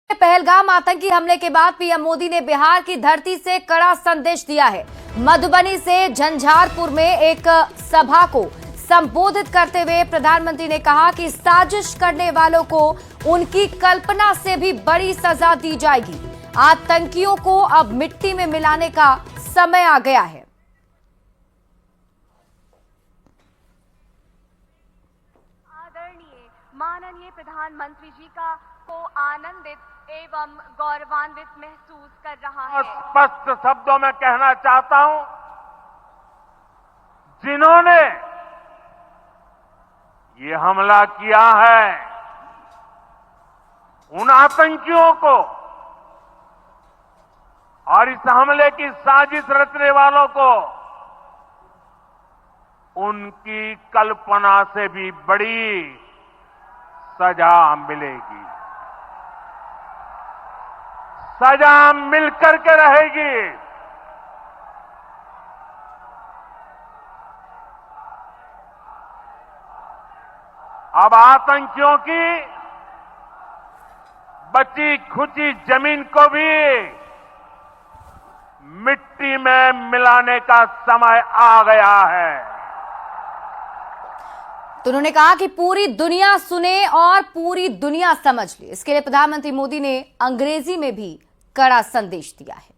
पहलगाम आतंकी हमले के बाद पीएम मोदी ने बिहार की धरती से कड़ा संदेश दिया है। मधुबनी से झंझारपुर में एक सभा को संबोधित करते हुए प्रधानमंत्री ने कहा कि साजिश करने वालों को उनकी कल्पना से भी बड़ी सजा दी जाएगी। आतंकियों को अब मिट्टी में मिलाने का समय आ गया है। आदरणीय माननीय प्रधानमंत्री जी का को आनंदित एवं गौरवान्वित महसूस कर रहा है। स्पष्ट शब्दों में कहना चाहता हूं, जिन्होंने ये हमला किया है उन आतंकियों को और इस हमले की साजिश रचने वालों को उनकी कल्पना से भी बड़ी सजा मिलेगी। सजा मिलकर के रहेगी। अब आतंकियों की बची खुची जमीन को भी मिट्टी में मिलाने का समय आ गया है। तो उन्होंने कहा कि पूरी दुनिया सुने और पूरी दुनिया समझ ले। इसके लिए प्रधानमंत्री मोदी ने अंग्रेजी में भी कड़ा संदेश दिया है।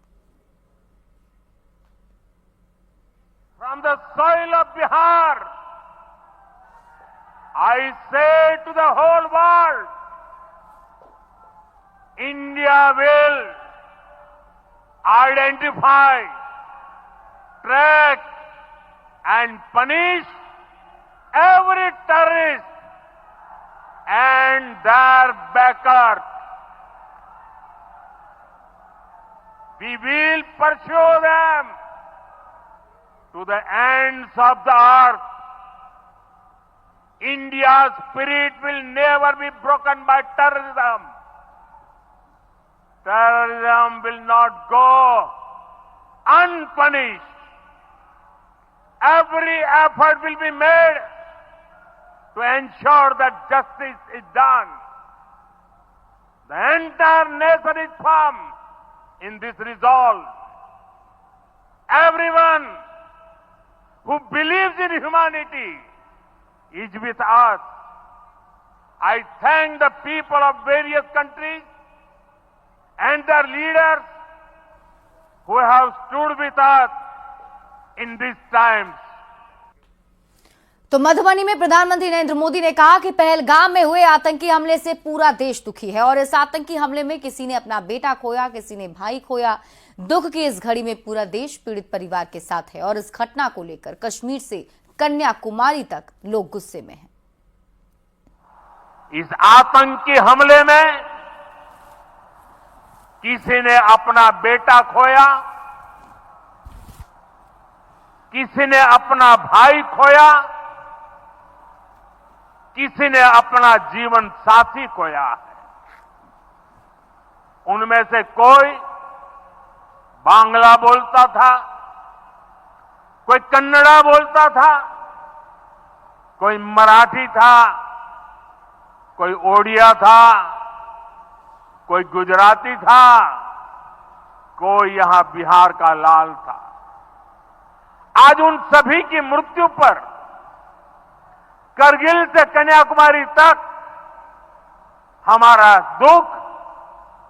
From the soil of Bihar I say to the whole world, India will identify, track and punish every terrorist and their backers. We will pursue them to the ends of the earth. India's spirit will never be broken by terrorism. Terrorism will not go unpunished. Every effort will be made to ensure that justice is done. The entire nation is firm in this resolve. Everyone who believes in humanity is with us. I thank the people of various countries and their leaders who have stood with us in these times. तो मधुबनी में प्रधानमंत्री नरेंद्र मोदी ने कहा कि पहलगाम में हुए आतंकी हमले से पूरा देश दुखी है और इस आतंकी हमले में किसी ने अपना बेटा खोया, किसी ने भाई खोया। दुख की इस घड़ी में पूरा देश पीड़ित परिवार के साथ है और इस घटना को लेकर कश्मीर से कन्याकुमारी तक लोग गुस्से में हैं। इस आतंकी हमले में किसी ने अपना बेटा खोया, किसी ने अपना भाई खोया, किसी ने अपना जीवन साथी खोया है। उनमें से कोई बांग्ला बोलता था, कोई कन्नड़ा बोलता था, कोई मराठी था, कोई ओडिया था, कोई गुजराती था, कोई यहां बिहार का लाल था। आज उन सभी की मृत्यु पर करगिल से कन्याकुमारी तक हमारा दुख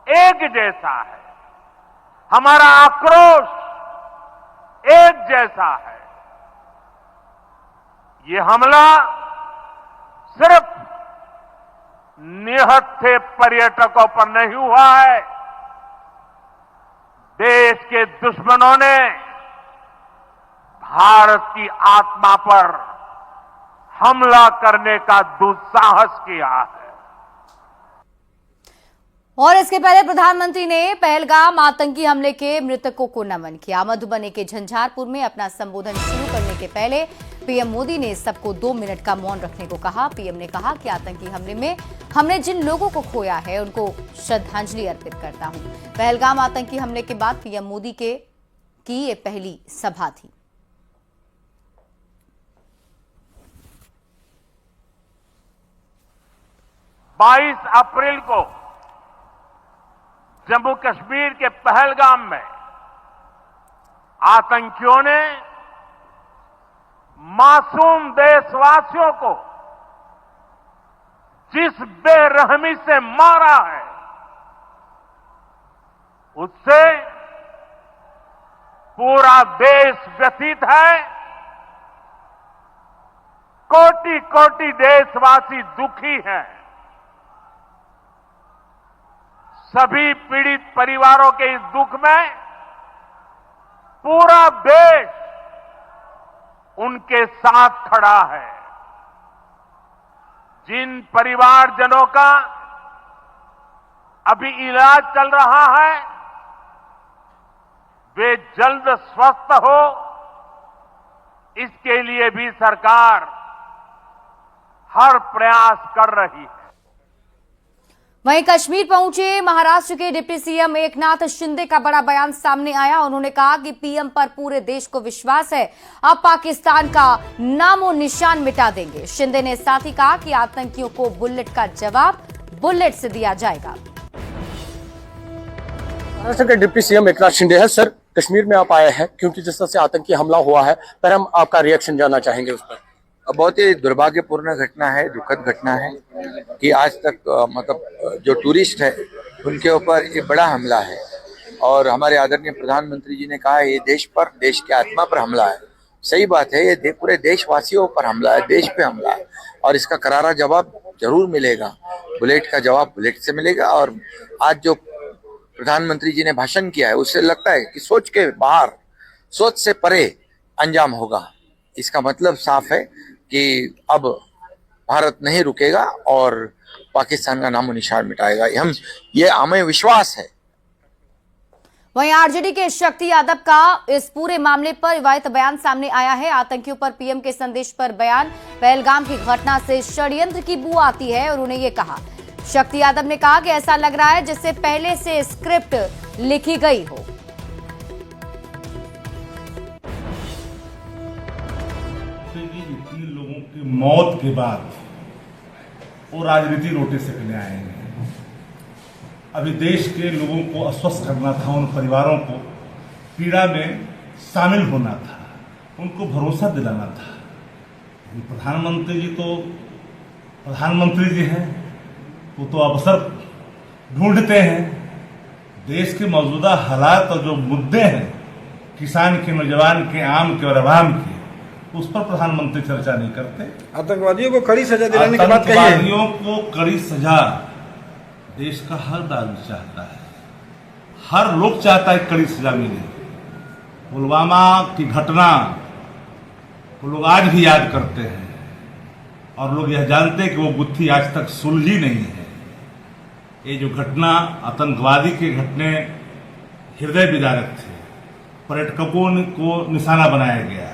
एक जैसा है, हमारा आक्रोश एक जैसा है। ये हमला सिर्फ निहत्थे पर्यटकों पर नहीं हुआ है, देश के दुश्मनों ने भारत की आत्मा पर हमला करने का दुस्साहस किया है। और इसके पहले प्रधानमंत्री ने पहलगाम आतंकी हमले के मृतकों को नमन किया। मधुबनी के झंझारपुर में अपना संबोधन शुरू करने के पहले पीएम मोदी ने सबको 2 मिनट का मौन रखने को कहा। पीएम ने कहा कि आतंकी हमले में हमने जिन लोगों को खोया है उनको श्रद्धांजलि अर्पित करता हूं। पहलगाम आतंकी हमले के बाद पीएम मोदी की ये पहली सभा थी। 22 अप्रैल को जम्मू कश्मीर के पहलगाम में आतंकियों ने मासूम देशवासियों को जिस बेरहमी से मारा है, उससे पूरा देश व्यथित है। कोटि कोटि देशवासी दुखी हैं। सभी पीड़ित परिवारों के इस दुख में पूरा देश उनके साथ खड़ा है। जिन परिवारजनों का अभी इलाज चल रहा है, वे जल्द स्वस्थ हो, इसके लिए भी सरकार हर प्रयास कर रही है। वहीं कश्मीर पहुंचे महाराष्ट्र के डिप्टी सीएम एकनाथ शिंदे का बड़ा बयान सामने आया। उन्होंने कहा कि पीएम पर पूरे देश को विश्वास है, अब पाकिस्तान का नामो निशान मिटा देंगे। शिंदे ने साथ ही कहा कि आतंकियों को बुलेट का जवाब बुलेट से दिया जाएगा। महाराष्ट्र के डिप्टी सीएम एकनाथ शिंदे है। सर, कश्मीर में आप आए हैं क्योंकि जिस तरह से आतंकी हमला हुआ है, पर हम आपका रिएक्शन जानना चाहेंगे उस पर। बहुत ही दुर्भाग्यपूर्ण घटना है, दुखद घटना है कि आज तक मतलब जो टूरिस्ट है उनके ऊपर ये बड़ा हमला है। और हमारे आदरणीय प्रधानमंत्री जी ने कहा है ये देश पर, देश की आत्मा पर हमला है। सही बात है, ये पूरे देशवासियों पर हमला है, देश पे हमला है और इसका करारा जवाब जरूर मिलेगा। बुलेट का जवाब बुलेट से मिलेगा। और आज जो प्रधानमंत्री जी ने भाषण किया है उससे लगता है कि सोच के बाहर, सोच से परे अंजाम होगा। इसका मतलब साफ है कि अब भारत नहीं रुकेगा और पाकिस्तान का नामो निशान मिटाएगा। ये हमें विश्वास है। वहीं आरजेडी के शक्ति यादव का इस पूरे मामले पर विवादित बयान सामने आया है। आतंकियों पर पीएम के संदेश पर बयान, पहलगाम की घटना से षड्यंत्र की बू आती है। उन्होंने ये कहा, शक्ति यादव ने कहा कि ऐसा लग रहा है जैसे पहले से स्क्रिप्ट लिखी गई हो। इतने लोगों की मौत के बाद वो राजनीति रोटी सेकने आएंगे। अभी देश के लोगों को आश्वस्त करना था, उन परिवारों को पीड़ा में शामिल होना था, उनको भरोसा दिलाना था। प्रधानमंत्री जी तो प्रधानमंत्री जी हैं, वो तो अवसर ढूंढते हैं। देश के मौजूदा हालात और जो मुद्दे हैं, किसान के, नौजवान के, आम के और अवाम के, उस पर प्रधानमंत्री चर्चा नहीं करते। आतंकवादियों को कड़ी सजा दिलाने की बात कही है। आतंकवादियों को कड़ी सजा देश का हर नागरिक चाहता है, हर लोग चाहता है कड़ी सजा मिले। पुलवामा की घटना को लोग आज भी याद करते हैं और लोग यह जानते हैं कि वो गुत्थी आज तक सुलझी नहीं है। ये जो घटना, आतंकवादी के घटने हृदय विदारक थे, पर्यटकों को निशाना बनाया गया।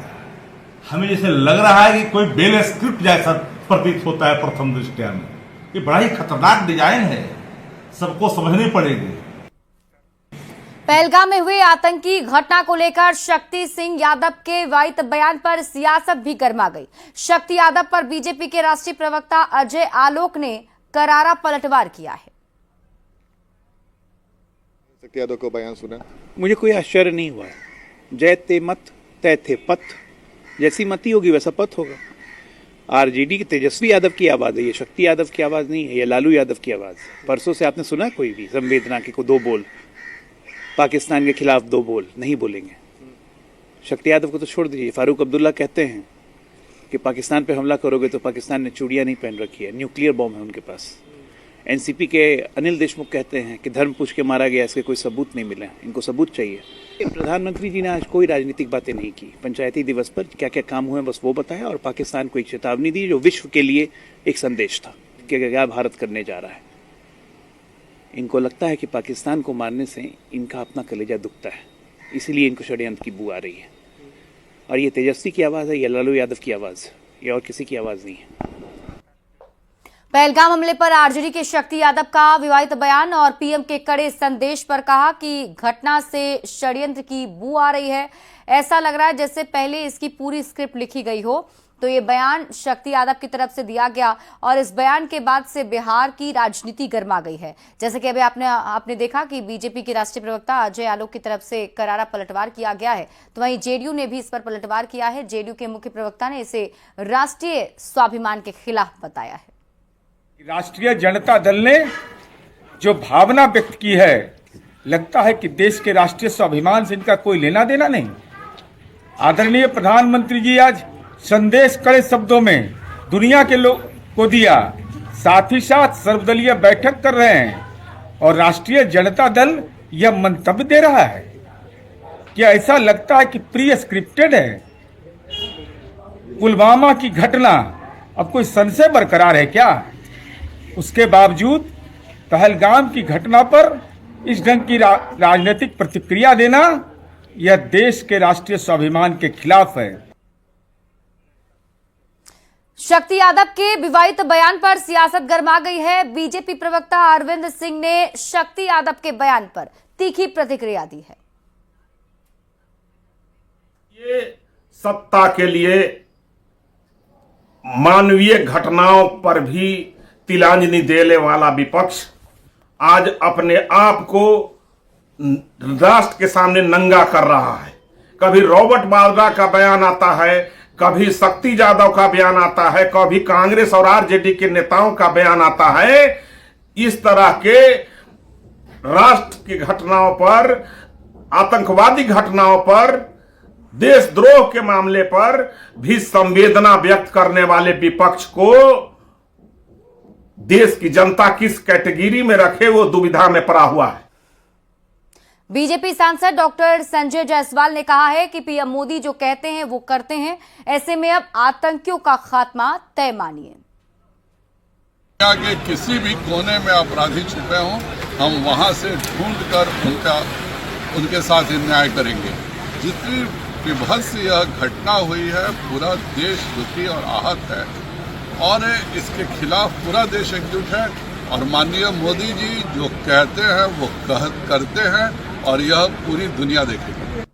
हमें जैसे लग रहा है कि कोई बेल स्क्रिप्ट जैसा प्रतीत होता है प्रथम दृष्टया में। ये बड़ा ही खतरनाक डिजाइन है, सबको समझनी पड़ेगी। पहलगाम में हुए आतंकी घटना को लेकर शक्ति सिंह यादव के विवादित बयान पर सियासत भी गर्मा गई। शक्ति यादव पर बीजेपी के राष्ट्रीय प्रवक्ता अजय आलोक ने करारा पलटवार किया है। शक्ति यादव को बयान सुना, मुझे कोई आश्चर्य नहीं हुआ। जय ते मत तय थे पथ, जैसी मती होगी वैसा पथ होगा। आरजेडी के तेजस्वी यादव की आवाज है, ये शक्ति यादव की आवाज नहीं है, ये लालू यादव की आवाज। परसों से आपने सुना कोई भी संवेदना के को दो बोल, पाकिस्तान के खिलाफ दो बोल नहीं बोलेंगे। शक्ति यादव को तो छोड़ दीजिए। फारूक अब्दुल्ला कहते हैं कि पाकिस्तान पे हमला करोगे तो पाकिस्तान ने चूड़ियां नहीं पहन रखी है, न्यूक्लियर बॉम्ब है उनके पास। एनसीपी के अनिल देशमुख कहते हैं कि धर्म पूछ के मारा गया, इसके कोई सबूत नहीं मिला, इनको सबूत चाहिए। प्रधानमंत्री जी ने आज कोई राजनीतिक बातें नहीं की। पंचायती दिवस पर क्या क्या काम हुए बस वो बताया और पाकिस्तान को एक चेतावनी दी जो विश्व के लिए एक संदेश था कि क्या भारत करने जा रहा है। इनको लगता है कि पाकिस्तान को मारने से इनका अपना कलेजा दुखता है, इसीलिए इनको षड्यंत्र की बू आ रही है। और ये तेजस्वी की आवाज़ है या लालू यादव की आवाज़, ये और किसी की आवाज़ नहीं है। पहलगाम हमले पर आरजेडी के शक्ति यादव का विवादित बयान और पीएम के कड़े संदेश पर कहा कि घटना से षड्यंत्र की बू आ रही है। ऐसा लग रहा है जैसे पहले इसकी पूरी स्क्रिप्ट लिखी गई हो। तो ये बयान शक्ति यादव की तरफ से दिया गया और इस बयान के बाद से बिहार की राजनीति गर्मा गई है। जैसे कि अभी आपने देखा कि बीजेपी के राष्ट्रीय प्रवक्ता अजय आलोक की तरफ से करारा पलटवार किया गया है, तो वहीं जेडीयू ने भी इस पर पलटवार किया है। जेडीयू के मुख्य प्रवक्ता ने इसे राष्ट्रीय स्वाभिमान के खिलाफ बताया है। राष्ट्रीय जनता दल ने जो भावना व्यक्त की है, लगता है कि देश के राष्ट्रीय स्वाभिमान से इनका कोई लेना देना नहीं। आदरणीय प्रधानमंत्री जी आज संदेश कड़े शब्दों में दुनिया के लोग को दिया, साथ ही साथ सर्वदलीय बैठक कर रहे हैं और राष्ट्रीय जनता दल यह मंतव्य दे रहा है कि ऐसा लगता है कि प्री स्क्रिप्टेड है। पुलवामा की घटना, अब कोई संशय बरकरार है क्या? उसके बावजूद पहलगाम की घटना पर इस ढंग की राजनीतिक प्रतिक्रिया देना, यह देश के राष्ट्रीय स्वाभिमान के खिलाफ है। शक्ति यादव के विवादित बयान पर सियासत गर्मा गई है। बीजेपी प्रवक्ता अरविंद सिंह ने शक्ति यादव के बयान पर तीखी प्रतिक्रिया दी है। ये सत्ता के लिए मानवीय घटनाओं पर भी तिलांजलि देने वाला विपक्ष आज अपने आप को राष्ट्र के सामने नंगा कर रहा है। कभी रॉबर्ट वाड्रा का बयान आता है, कभी शक्ति यादव का बयान आता है, कभी कांग्रेस और आरजेडी के नेताओं का बयान आता है। इस तरह के राष्ट्र की घटनाओं पर, आतंकवादी घटनाओं पर, देशद्रोह के मामले पर भी संवेदना व्यक्त करने वाले विपक्ष को देश की जनता किस कैटेगरी में रखे, वो दुविधा में पड़ा हुआ है। बीजेपी सांसद डॉक्टर संजय जायसवाल ने कहा है कि पीएम मोदी जो कहते हैं वो करते हैं, ऐसे में अब आतंकियों का खात्मा तय मानिए। दुनिया के किसी भी कोने में अपराधी छुपे हों, हम वहां से ढूंढकर उनके साथ न्याय करेंगे। जितनी विभत्स यह घटना हुई है, पूरा देश दुखी और आहत है और इसके खिलाफ पूरा देश एकजुट है और माननीय मोदी जी जो कहते हैं वो करते हैं और यह पूरी दुनिया देखेगी।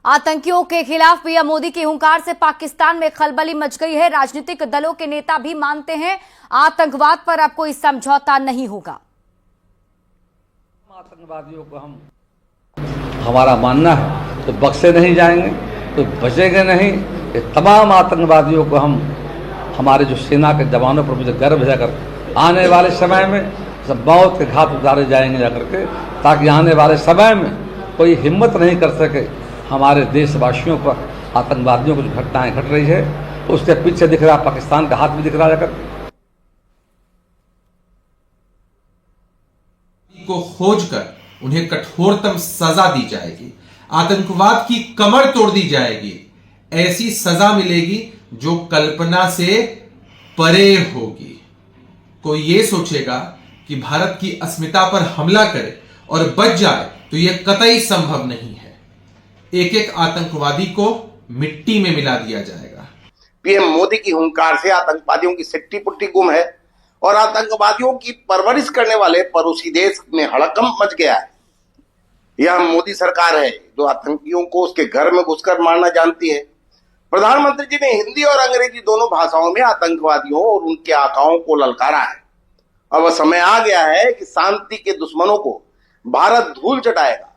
आतंकियों के खिलाफ पीएम मोदी की हुंकार से पाकिस्तान में खलबली मच गई है। राजनीतिक दलों के नेता भी मानते हैं आतंकवाद पर अब कोई समझौता नहीं होगा। आतंकवादियों को हमारा मानना है तो बख्शे नहीं जाएंगे, तो बचेंगे नहीं। ये तमाम आतंकवादियों को हमारे जो सेना के जवानों पर मुझे गर्व है, अगर आने वाले समय में सब मौत के घाट उतारे जाएंगे जाकर के, ताकि आने वाले समय में कोई हिम्मत नहीं कर सके हमारे देशवासियों पर आतंकवादियों को जो घटनाएं घट रही है, उसके पीछे दिख रहा पाकिस्तान का हाथ भी दिख रहा है। को खोजकर उन्हें कठोरतम सजा दी जाएगी, आतंकवाद की कमर तोड़ दी जाएगी। ऐसी सजा मिलेगी जो कल्पना से परे होगी। कोई ये सोचेगा कि भारत की अस्मिता पर हमला करे और बच जाए तो यह कतई संभव नहीं है। एक एक आतंकवादी को मिट्टी में मिला दिया जाएगा। पीएम मोदी की हुंकार से आतंकवादियों की सिट्टी पुट्टी गुम है और आतंकवादियों की परवरिश करने वाले पड़ोसी देश में हड़कंप मच गया है। यह मोदी सरकार है जो आतंकियों को उसके घर में घुसकर मारना जानती है। प्रधानमंत्री जी ने हिंदी और अंग्रेजी दोनों भाषाओं में आतंकवादियों और उनके आकाओं को ललकारा है। अब समय आ गया है कि शांति के दुश्मनों को भारत धूल चटाएगा।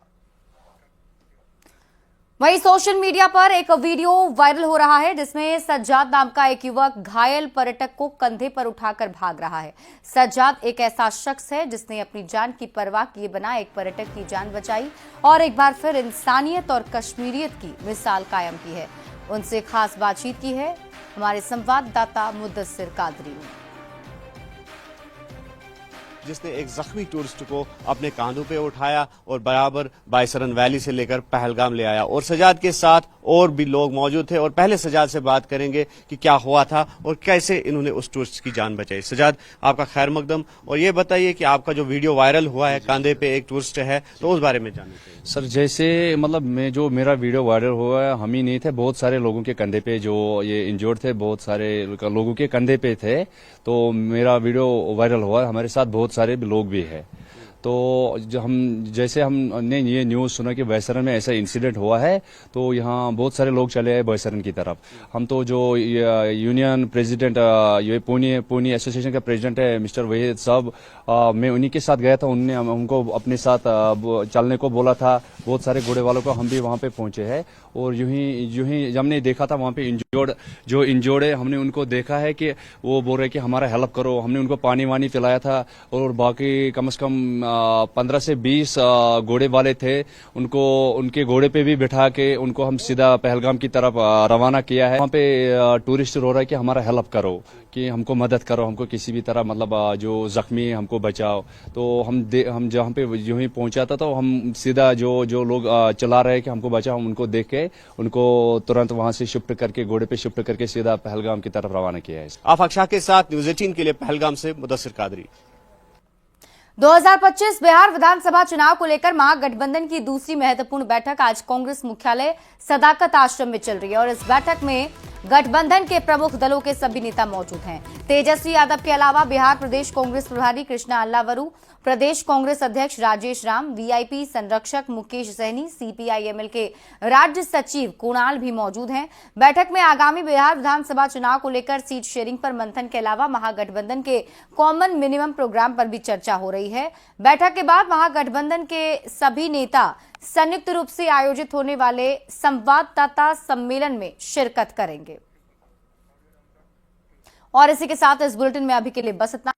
वहीं सोशल मीडिया पर एक वीडियो वायरल हो रहा है जिसमें सज्जाद नाम का एक युवक घायल पर्यटक को कंधे पर उठाकर भाग रहा है। सज्जाद एक ऐसा शख्स है जिसने अपनी जान की परवाह किए बिना एक पर्यटक की जान बचाई और एक बार फिर इंसानियत और कश्मीरियत की मिसाल कायम की है। उनसे खास बातचीत की है हमारे संवाददाता मुद्दस्सिर कादरी ने, जिसने एक जख्मी टूरिस्ट को अपने कांधों पे उठाया और बराबर बायसरन वैली से लेकर पहलगाम ले आया। और सजाद के साथ और भी लोग मौजूद थे और पहले सजाद से बात करेंगे कि क्या हुआ था और कैसे इन्होंने उस टूरिस्ट की जान बचाई। सजाद, आपका खैर मकदम, और ये बताइए कि आपका जो वीडियो वायरल हुआ है, कांधे पे एक टूरिस्ट है, तो उस बारे में जानना चाहिए। सर, जैसे मतलब मेरा वीडियो वायरल हुआ है, हम ही नहीं थे, बहुत सारे लोगों के कंधे पे जो ये इंजर्ड थे, बहुत सारे लोगों के कंधे पे थे, तो मेरा वीडियो वायरल हुआ। हमारे साथ बहुत सारे लोग भी है। तो जो जैसे हमने ये न्यूज़ सुना कि बैसरन में ऐसा इंसिडेंट हुआ है, तो यहाँ बहुत सारे लोग चले आए बैसरन की तरफ। हम तो जो यूनियन प्रेसिडेंट ये पुणे एसोसिएशन का प्रेसिडेंट है मिस्टर वहीद साहब, मैं उन्हीं के साथ गया था। उन्होंने हमको अपने साथ चलने को बोला था। बहुत सारे घोड़े वालों को हम भी वहाँ पे पहुंचे हैं, और यूं ही हमने देखा था वहाँ पे इंजोर्ड है, हमने उनको देखा है कि वो बोल रहे कि हमारा हेल्प करो। हमने उनको पानी वानी पिलाया था, और बाकी कम से कम 15 से 20 घोड़े वाले थे, उनको उनके घोड़े पे भी बिठा के उनको हम सीधा पहलगाम की तरफ रवाना किया है। वहाँ पे टूरिस्ट रो रहा है कि हमारा हेल्प करो, कि हमको मदद करो, हमको किसी भी तरह मतलब जो जख्मी है हमको बचाओ। तो हम जहाँ पे यूं ही पहुंचा था, तो हम सीधा जो लोग चला रहे हैं कि हमको बचाओ, हम उनको देख के उनको तुरंत वहां से शिफ्ट करके घोड़े पे शिफ्ट करके सीधा पहलगाम की तरफ रवाना किया है। आफाक शाह के साथ न्यूज़ 18 के लिए पहलगाम से मुदस्सिर कादरी। 2025 बिहार विधानसभा चुनाव को लेकर महागठबंधन की दूसरी महत्वपूर्ण बैठक आज कांग्रेस मुख्यालय सदाकत आश्रम में चल रही है, और इस बैठक में गठबंधन के प्रमुख दलों के सभी नेता मौजूद हैं। तेजस्वी यादव के अलावा बिहार प्रदेश कांग्रेस प्रभारी कृष्णा अल्लावरू, प्रदेश कांग्रेस अध्यक्ष राजेश राम, वीआईपी संरक्षक मुकेश सहनी, सीपीआईएमएल के राज्य सचिव कुणाल भी मौजूद हैं। बैठक में आगामी बिहार विधानसभा चुनाव को लेकर सीट शेयरिंग पर मंथन के अलावा महागठबंधन के कॉमन मिनिमम प्रोग्राम पर भी चर्चा हो रही है। बैठक के बाद महागठबंधन के सभी नेता संयुक्त रूप से आयोजित होने वाले संवाददाता सम्मेलन में शिरकत करेंगे। और इसी के साथ इस बुलेटिन में अभी के लिए बस इतना।